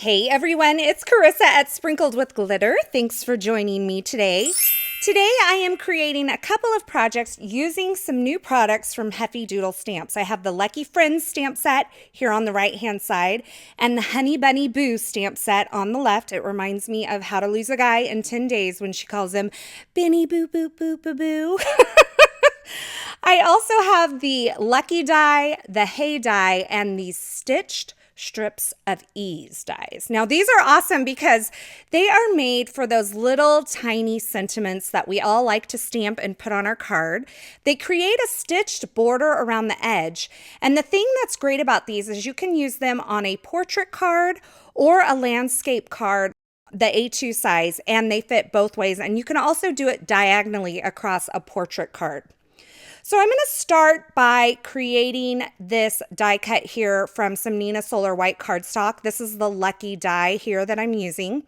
Hey everyone, it's Carissa at Sprinkled with Glitter. Thanks for joining me today. Today I am creating a couple of projects using some new products from Heffy Doodle stamps. I have the Lucky Friends stamp set here on the right hand side and the Honey Bunny Boo stamp set on the left. It reminds me of How to Lose a Guy in 10 Days when she calls him Benny Boo Boo Boo Boo Boo. I also have the Lucky Die, the Hey Die, and the Stitched Strips of Ease dies. Now these are awesome because they are made for those little tiny sentiments that we all like to stamp and put on our card. They create a stitched border around the edge, and the thing that's great about these is you can use them on a portrait card or a landscape card, the A2 size, and they fit both ways, and you can also do it diagonally across a portrait card. So I'm going to start by creating this die cut here from some Nina Solar white cardstock. This is the Lucky die here that I'm using.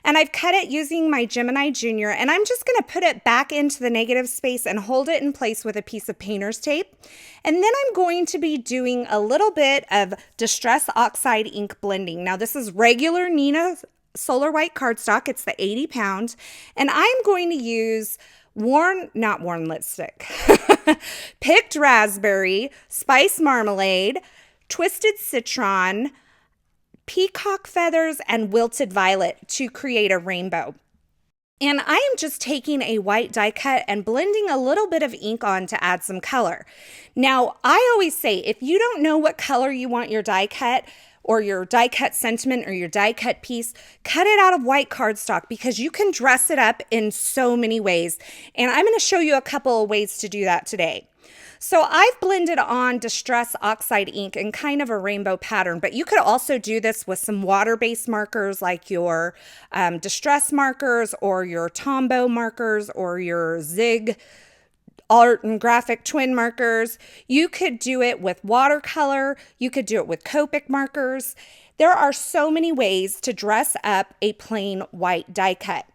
And I've cut it using my Gemini Junior, and I'm just going to put it back into the negative space and hold it in place with a piece of painter's tape. And then I'm going to be doing a little bit of Distress Oxide ink blending. Now this is regular Nina Solar white cardstock. It's the 80 pound. And I'm going to use not worn lipstick, picked raspberry, spice marmalade, twisted citron, peacock feathers, and wilted violet to create a rainbow. And I am just taking a white die cut and blending a little bit of ink on to add some color. Now, I always say, if you don't know what color you want your die cut, or your die cut sentiment or your die cut piece, cut it out of white cardstock because you can dress it up in so many ways. And I'm going to show you a couple of ways to do that today. So I've blended on Distress Oxide ink in kind of a rainbow pattern, but you could also do this with some water-based markers like your Distress markers or your Tombow markers or your Zig art and graphic twin markers. You could do it with watercolor. You could do it with Copic markers. There are so many ways to dress up a plain white die cut.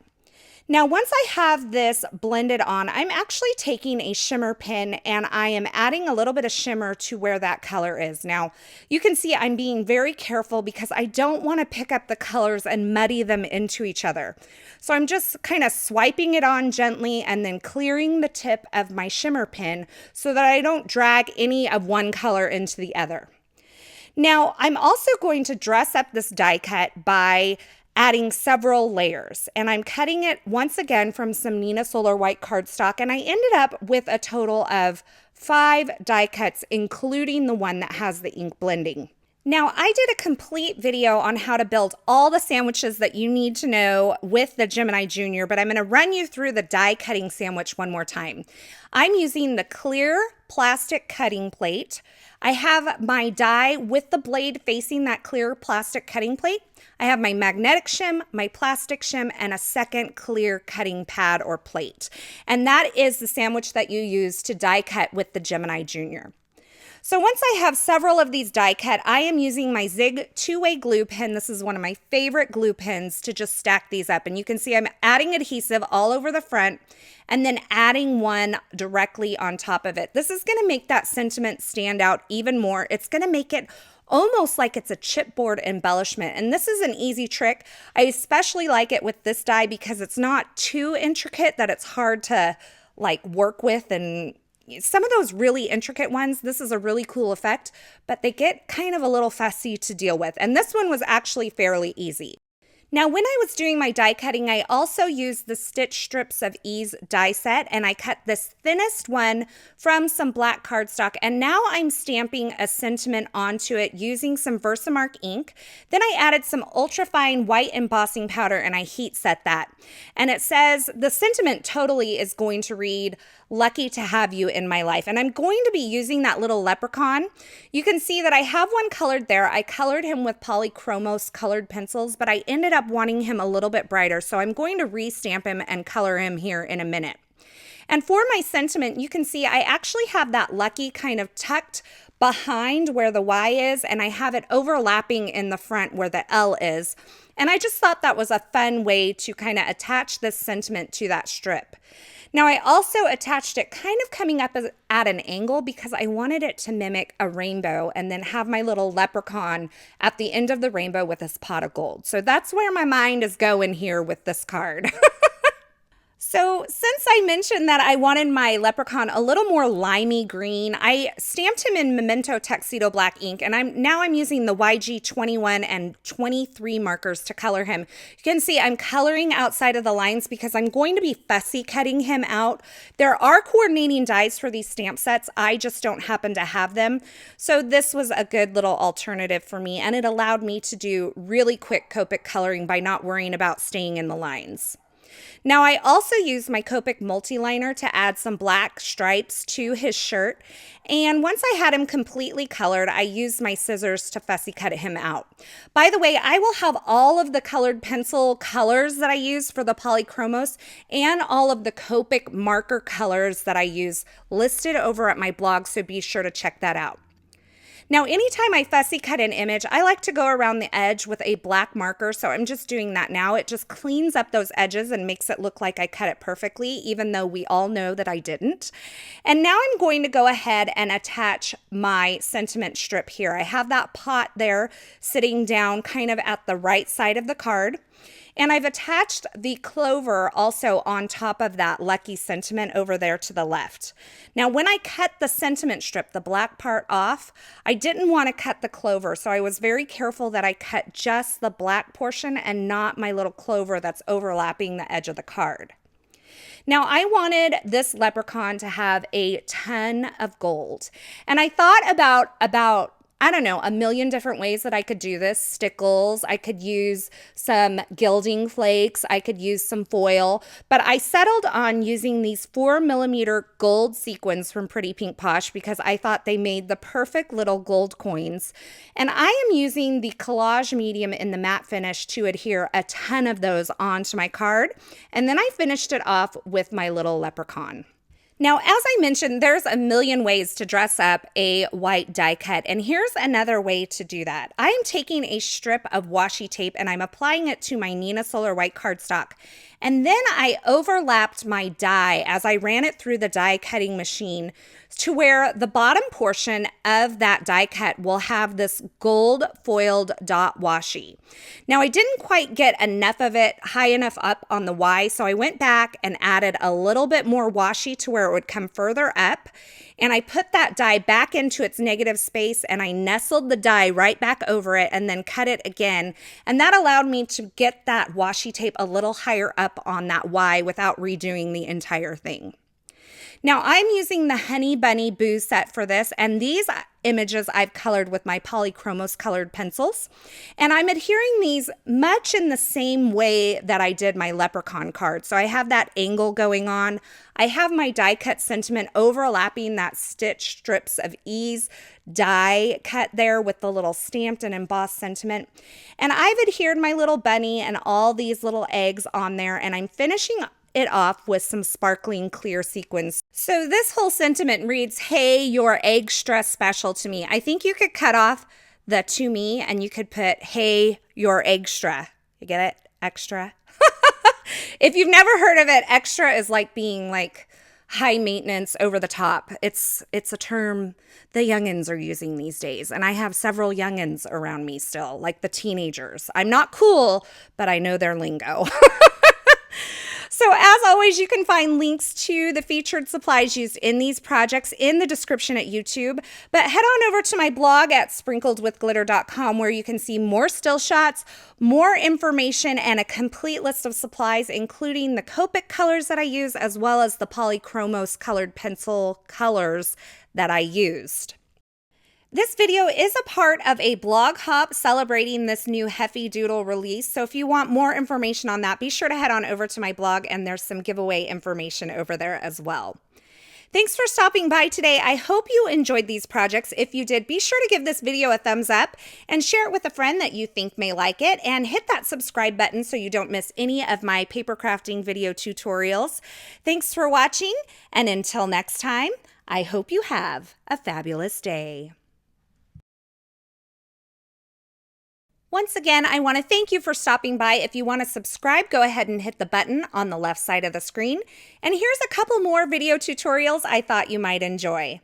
Now, once I have this blended on, I'm actually taking a shimmer pen and I am adding a little bit of shimmer to where that color is. Now, you can see I'm being very careful because I don't want to pick up the colors and muddy them into each other. So I'm just kind of swiping it on gently and then clearing the tip of my shimmer pen so that I don't drag any of one color into the other. Now, I'm also going to dress up this die cut by adding several layers, and I'm cutting it once again from some Nina Solar white cardstock, and I ended up with a total of 5 die cuts, including the one that has the ink blending. Now, I did a complete video on how to build all the sandwiches that you need to know with the Gemini Junior, but I'm going to run you through the die cutting sandwich one more time. I'm using the clear plastic cutting plate. I have my die with the blade facing that clear plastic cutting plate. I have my magnetic shim, my plastic shim, and a second clear cutting pad or plate. And that is the sandwich that you use to die cut with the Gemini Junior. So once I have several of these die cut, I am using my Zig two-way glue pen. This is one of my favorite glue pens to just stack these up. And you can see I'm adding adhesive all over the front and then adding one directly on top of it. This is going to make that sentiment stand out even more. It's going to make it almost like it's a chipboard embellishment. And this is an easy trick. I especially like it with this die because it's not too intricate that it's hard to like work with, and some of those really intricate ones, this is a really cool effect, but they get kind of a little fussy to deal with. And this one was actually fairly easy. Now, when I was doing my die cutting, I also used the Stitch Strips of Ease die set, and I cut this thinnest one from some black cardstock, and now I'm stamping a sentiment onto it using some Versamark ink. Then I added some ultrafine white embossing powder, and I heat set that. And it says, the sentiment totally is going to read, "Lucky to have you in my life." And I'm going to be using that little leprechaun. You can see that I have one colored there. I colored him with polychromos colored pencils, but I ended up wanting him a little bit brighter. So I'm going to restamp him and color him here in a minute. And for my sentiment, you can see I actually have that lucky kind of tucked behind where the Y is, and I have it overlapping in the front where the L is. And I just thought that was a fun way to kind of attach this sentiment to that strip. Now I also attached it kind of coming up at an angle because I wanted it to mimic a rainbow and then have my little leprechaun at the end of the rainbow with this pot of gold. So that's where my mind is going here with this card. So since I mentioned that I wanted my leprechaun a little more limey green, I stamped him in Memento Tuxedo Black ink, and I'm using the YG 21 and 23 markers to color him. You can see I'm coloring outside of the lines because I'm going to be fussy cutting him out. There are coordinating dies for these stamp sets. I just don't happen to have them. So this was a good little alternative for me, and it allowed me to do really quick Copic coloring by not worrying about staying in the lines. Now I also used my Copic multi-liner to add some black stripes to his shirt, and once I had him completely colored, I used my scissors to fussy cut him out. By the way, I will have all of the colored pencil colors that I use for the polychromos and all of the Copic marker colors that I use listed over at my blog, so be sure to check that out. Now, anytime I fussy cut an image, I like to go around the edge with a black marker, so I'm just doing that now. It just cleans up those edges and makes it look like I cut it perfectly, even though we all know that I didn't. And now I'm going to go ahead and attach my sentiment strip here. I have that pot there sitting down kind of at the right side of the card. And I've attached the clover also on top of that lucky sentiment over there to the left. Now, when I cut the sentiment strip, the black part off, I didn't want to cut the clover, so I was very careful that I cut just the black portion and not my little clover that's overlapping the edge of the card. Now, I wanted this leprechaun to have a ton of gold, and I thought about I don't know, a million different ways that I could do this. Stickles, I could use some gilding flakes, I could use some foil, but I settled on using these 4mm gold sequins from Pretty Pink Posh because I thought they made the perfect little gold coins. And I am using the collage medium in the matte finish to adhere a ton of those onto my card. And then I finished it off with my little leprechaun. Now, as I mentioned, there's a million ways to dress up a white die cut, and here's another way to do that. I am taking a strip of washi tape and I'm applying it to my Nina Solar white cardstock, and then I overlapped my die as I ran it through the die cutting machine to where the bottom portion of that die cut will have this gold foiled dot washi. Now, I didn't quite get enough of it high enough up on the Y, so I went back and added a little bit more washi to where it would come further up, and I put that die back into its negative space and I nestled the die right back over it and then cut it again, and that allowed me to get that washi tape a little higher up on that Y without redoing the entire thing. Now, I'm using the Honey Bunny Boo set for this, and these images I've colored with my Polychromos colored pencils, and I'm adhering these much in the same way that I did my leprechaun card. So I have that angle going on. I have my die cut sentiment overlapping that stitch strips of ease die cut there with the little stamped and embossed sentiment. And I've adhered my little bunny and all these little eggs on there, and I'm finishing it off with some sparkling clear sequins. So this whole sentiment reads, "Hey, you're extra special to me." I think you could cut off the "to me" and you could put, "Hey, you're extra." You get it? Extra. If you've never heard of it, extra is like being like high maintenance, over the top. It's a term the youngins are using these days. And I have several youngins around me still, like the teenagers. I'm not cool, but I know their lingo. So as always, you can find links to the featured supplies used in these projects in the description at YouTube. But head on over to my blog at sprinkledwithglitter.com where you can see more still shots, more information, and a complete list of supplies, including the Copic colors that I use, as well as the Polychromos colored pencil colors that I used. This video is a part of a blog hop celebrating this new Heffy Doodle release. So if you want more information on that, be sure to head on over to my blog, and there's some giveaway information over there as well. Thanks for stopping by today. I hope you enjoyed these projects. If you did, be sure to give this video a thumbs up and share it with a friend that you think may like it, and hit that subscribe button so you don't miss any of my paper crafting video tutorials. Thanks for watching, and until next time, I hope you have a fabulous day. Once again, I want to thank you for stopping by. If you want to subscribe, go ahead and hit the button on the left side of the screen. And here's a couple more video tutorials I thought you might enjoy.